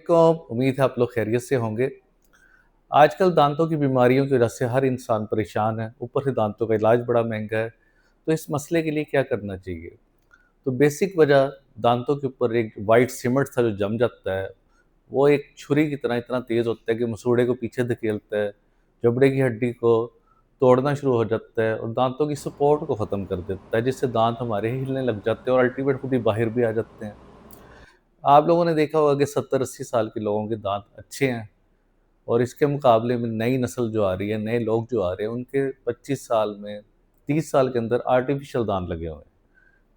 को उम्मीद है आप लोग खैरियत से होंगे। आजकल दांतों की बीमारियों की वजह से हर इंसान परेशान है, ऊपर से दांतों का इलाज बड़ा महँगा है, तो इस मसले के लिए क्या करना चाहिए? तो बेसिक वजह दांतों के ऊपर एक व्हाइट सीमेंट सा जो जम जाता है, वो एक छुरी की तरह इतना तेज़ होता है कि मसूड़े को पीछे धकेलता है, जबड़े की हड्डी को तोड़ना शुरू हो जाता है और दांतों की सपोर्ट को ख़त्म कर देता है, जिससे दांत हमारे हिलने लग जाते हैं और अल्टीमेट खुद ही बाहर भी आ जाते हैं। आप लोगों ने देखा होगा कि 70-80 साल के लोगों के दांत अच्छे हैं और इसके मुकाबले में नई नस्ल जो आ रही है, नए लोग जो आ रहे हैं, उनके 25 साल में, 30 साल के अंदर आर्टिफ़िशियल दाँत लगे हुए हैं।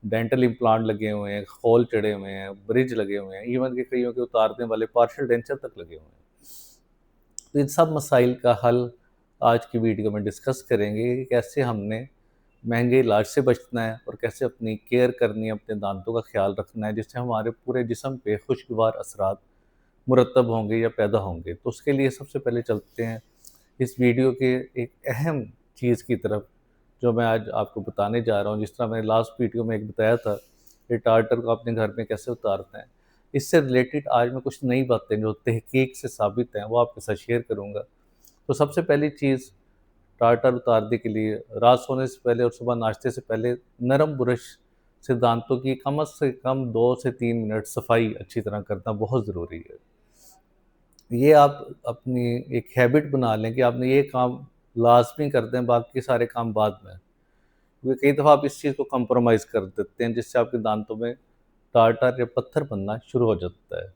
डेंटल इम्प्लांट लगे हुए हैं, खोल चढ़े हुए हैं, ब्रिज लगे हुए हैं, इवन कि कइयों के उतारने वाले पार्शियल डेंचर तक लगे हुए हैं। तो इन सब मसाइल का हल आज की वीडियो में डिस्कस करेंगे कि कैसे हमने महँगे इलाज से बचना है और कैसे अपनी केयर करनी है, अपने दाँतों का ख़्याल रखना है, जिससे हमारे पूरे जिस्म पे खुशगवार असरात मुरतब होंगे या पैदा होंगे। तो उसके लिए सबसे पहले चलते हैं इस वीडियो के एक अहम चीज़ की तरफ, जो मैं आज आपको बताने जा रहा हूँ। जिस तरह मैंने लास्ट वीडियो में एक बताया था कि टार्टर को अपने घर में कैसे उतारना है। इससे रिलेटेड आज मैं कुछ नई बातें जो तहकीक से साबित हैं, वो आपके साथ शेयर करूँगा। तो सबसे पहली चीज़, टार्टर उतारने के लिए रात सोने से पहले और सुबह नाश्ते से पहले नरम ब्रश से दांतों की कम से कम 2 से 3 मिनट सफाई अच्छी तरह करना बहुत ज़रूरी है। ये आप अपनी एक हैबिट बना लें कि आपने ये काम लाज़मी कर दें, बाकी सारे काम बाद में। क्योंकि कई दफ़ा आप इस चीज़ को कॉम्प्रोमाइज़ कर देते हैं, जिससे आपके दाँतों में टार्टर या पत्थर बनना शुरू हो जाता है।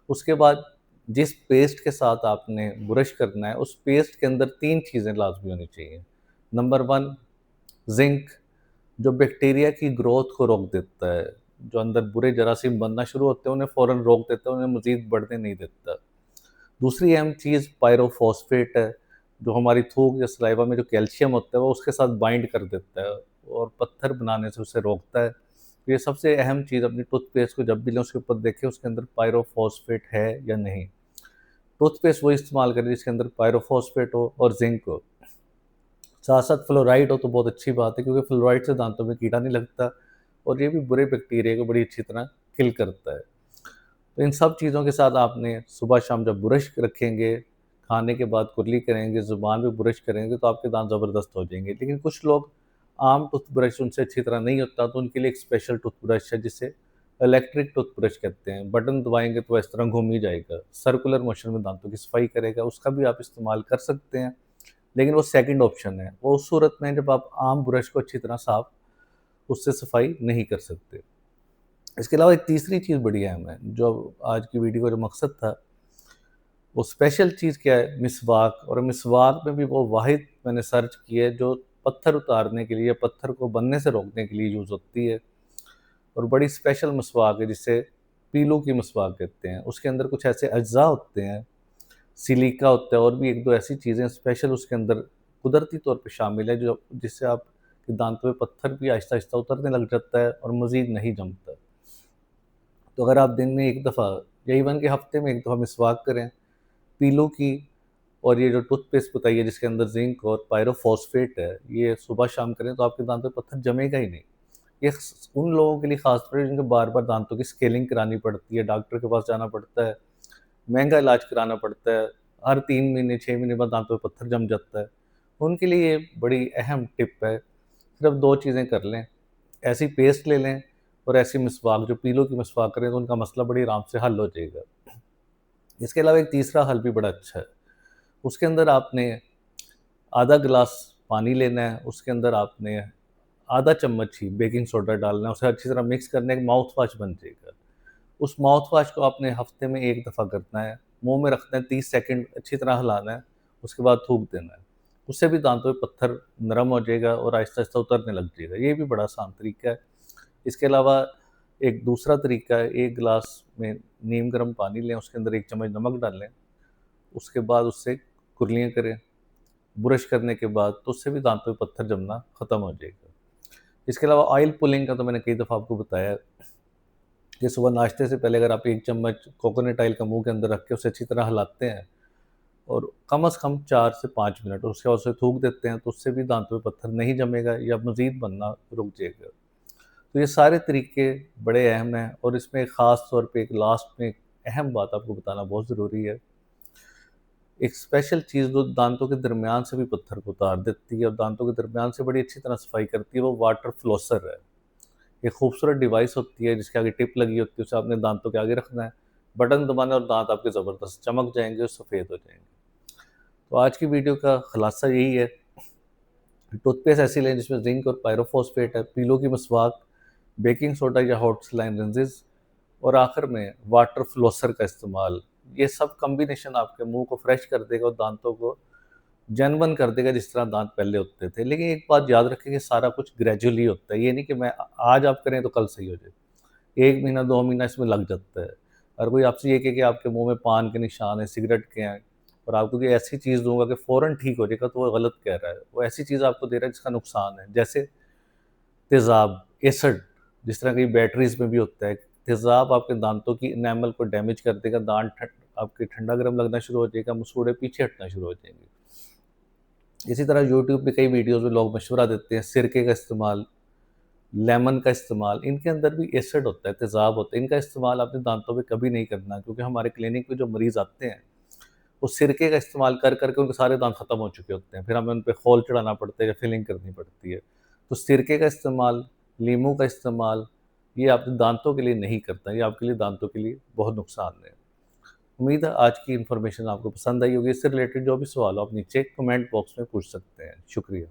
उसके बाद जिस पेस्ट के साथ आपने ब्रश करना है, उस पेस्ट के अंदर 3 चीज़ें लाज़मी होनी चाहिए। नंबर 1, ज़िंक, जो बैक्टीरिया की ग्रोथ को रोक देता है। जो अंदर बुरे जरासीम बनना शुरू होते हैं, उन्हें फ़ौरन रोक देता है, उन्हें मज़ीद बढ़ने नहीं देता। दूसरी अहम चीज़ पायरोफॉस्फेट है, जो हमारी थूक या सलाइवा में जो कैल्शियम होता है, वो उसके साथ बाइंड कर देता है और पत्थर बनाने से उसे रोकता है। तो ये सबसे अहम चीज़, अपनी टूथपेस्ट को जब भी लें उसके ऊपर देखें उसके अंदर पायरोफॉस्फेट है या नहीं। टूथपेस्ट वो इस्तेमाल करें जिसके अंदर पायरोफॉस्फेट हो और ज़िंक हो। साथ-साथ फ्लोराइड हो तो बहुत अच्छी बात है, क्योंकि फ्लोराइड से दाँतों में कीड़ा नहीं लगता और ये भी बुरे बैक्टीरिया को बड़ी अच्छी तरह किल करता है। तो इन सब चीज़ों के साथ आपने सुबह-शाम जब ब्रश रखेंगे, खाने के बाद कुरली करेंगे, ज़ुबान पे ब्रश करेंगे, तो आपके दाँत ज़बरदस्त हो जाएँगे। लेकिन कुछ लोग आम टूथब्रश उनसे अच्छी तरह नहीं होता, तो उनके लिए एक स्पेशल टूथब्रश है जिसे इलेक्ट्रिक टूथब्रश कहते हैं। बटन दबाएँगे तो इस तरह घूम ही जाएगा, सर्कुलर मोशन में दाँतों की सफाई करेगा, उसका भी आप इस्तेमाल कर सकते हैं। लेकिन वो सेकंड ऑप्शन है, वो उस सूरत में है जब आप आम ब्रश को अच्छी तरह साफ उससे सफाई नहीं कर सकते। इसके अलावा एक तीसरी चीज़ बड़ी अहम है, जो आज की वीडियो का जो मकसद था, वो स्पेशल चीज़ क्या है? मिसवाक। और मिसवाक में भी वो वाहिद मैंने सर्च की है जो पत्थर उतारने के लिए, पत्थर को बनने से रोकने के लिए यूज़ होती है और बड़ी स्पेशल मिसवाक है, जिसे पीलू की मिसवाक कहते हैं। उसके अंदर कुछ ऐसे अज्जा होते हैं, सिलिका होता है और भी 1-2 ऐसी चीज़ें स्पेशल उसके अंदर कुदरती तौर पे शामिल है, जो जिससे आपके दाँतों में पत्थर भी आहिस्ता-आहिस्ता उतरने लग जाता है और मज़ीद नहीं जमता। तो अगर आप दिन में 1 दफ़ा या इवन कि हफ़्ते में 1 दफ़ा मिसवाक करें, पीलू की और ये जो टूथपेस्ट बताई है जिसके अंदर ज़िंक और पायरोफॉस्फेट है, ये सुबह-शाम करें तो आपके दाँतों में पत्थर जमेगा ही नहीं। ये स उन लोगों के लिए ख़ास तौर पे जिनको बार-बार दाँतों की स्केलिंग करानी पड़ती है, डॉक्टर के पास जाना पड़ता है, महँगा इलाज कराना पड़ता है, हर 3 महीने, 6 महीने बाद दाँतों में पत्थर जम जाता है। उनके लिए ये बड़ी अहम टिप है, सिर्फ़ 2 चीज़ें कर लें, ऐसी पेस्ट ले लें और ऐसी मिसवाक, जो पीलो की मिसवाक करें तो उनका मसला बड़ी आराम से हल हो जाएगा। इसके अलावा एक तीसरा हल भी बड़ा अच्छा है, उसके अंदर आपने आधा गिलास पानी लेना है, उसके अंदर आपने आधा चम्मच ही बेकिंग सोडा डालना है, उसे अच्छी तरह मिक्स करना है, एक माउथ वॉश बन जाएगा। उस माउथ वॉश को आपने हफ्ते में 1 दफ़ा करना है, मुँह में रखना है, 30 सेकंड अच्छी तरह हिलाना है, उसके बाद थूक देना है। उससे भी दाँतों में पत्थर नरम हो जाएगा और आहिस्ता-आहिस्ता उतरने लग जाएगा। ये भी बड़ा आसान तरीका है। इसके अलावा एक दूसरा तरीका है, 1 गिलास में नीम गर्म पानी लें, उसके अंदर 1 चम्मच नमक डालें, उसके बाद उससे कुरलियाँ करें, ब्रश करने के बाद, तो उससे भी दाँतों में पत्थर जमना ख़त्म हो जाएगा। इसके अलावा ऑयल पुलिंग का तो मैंने कई दफ़ा आपको बताया है कि सुबह नाश्ते से पहले अगर आप 1 चम्मच कोकोनट ऑयल का मुँह के अंदर रख के उसे अच्छी तरह हिलाते हैं और कम से कम 4 से 5 मिनट उसके बाद उसे थूक देते हैं, तो उससे भी दाँतों में पत्थर नहीं जमेगा या मज़ीद बनना रुक जाएगा। तो ये सारे तरीके बड़े अहम हैं और इसमें ख़ास तौर पे एक लास्ट में अहम बात आपको बताना बहुत ज़रूरी है। एक स्पेशल चीज़ जो दांतों के दरमियान से भी पत्थर को उतार देती है और दांतों के दरमियान से बड़ी अच्छी तरह सफाई करती है, वो वाटर फ्लोसर है। एक खूबसूरत डिवाइस होती है जिसके आगे टिप लगी होती है, उसे आपने दांतों के आगे रखना है, बटन दबाना है और दांत आपके ज़बरदस्त चमक जाएँगे और सफ़ेद हो जाएँगे। तो आज की वीडियो का खुलासा यही है, टूथपेस्ट ऐसी लें जिसमें ज़िंक और पायरोफॉस्फेट है, पीलों की मसवाक, बेकिंग सोडा या हॉट सलाइन लेंसेज़ और आखिर में वाटर फ्लोसर का इस्तेमाल। ये सब कॉम्बिनेशन आपके मुँह को फ्रेश कर देगा और दांतों को जेन्युइन कर देगा जिस तरह दांत पहले होते थे। लेकिन एक बात याद रखें कि सारा कुछ ग्रेजुअली होता है, ये नहीं कि मैं आज आप करें तो कल सही हो जाए। 1 महीना 2 महीना इसमें लग जाता है। और कोई आपसे ये कहे कि आपके मुँह में पान के निशान हैं, सिगरेट के हैं और आपको कोई ऐसी चीज़ दूँगा कि फ़ौरन ठीक हो जाएगा, तो वो गलत कह रहा है। वो ऐसी चीज़ आपको दे रहा है जिसका नुकसान है। जैसे तेज़ाब, एसिड, जिस तरह की बैटरीज़ में भी होता है। तेज़ाब आपके दाँतों की एनामल को डैमेज कर देगा, दाँत आपके ठंडा गरम लगना शुरू हो जाएगा, मसूड़े पीछे हटना शुरू हो जाएँगे। इसी तरह यूट्यूब पे कई वीडियोज़ में लोग मशवरा देते हैं सिरके का इस्तेमाल, लेमन का इस्तेमाल, इनके अंदर भी एसिड होता है, तेज़ाब होता है। इनका इस्तेमाल अपने दाँतों पे कभी नहीं करना, क्योंकि हमारे क्लिनिक में जो मरीज़ आते हैं, वो सिरके का इस्तेमाल कर के उनके सारे दाँत खत्म हो चुके होते हैं। फिर हमें उन पे खोल चढ़ाना पड़ता है या फिलिंग करनी पड़ती है। तो सिरके का इस्तेमाल, लीमू का इस्तेमाल, ये आपके दाँतों के लिए नहीं करता, ये आपके लिए दाँतों के लिए बहुत नुकसानदेह है। उम्मीद है आज की इन्फॉर्मेशन आपको पसंद आई होगी। इससे रिलेटेड जो भी सवाल हो आप नीचे कमेंट बॉक्स में पूछ सकते हैं। शुक्रिया।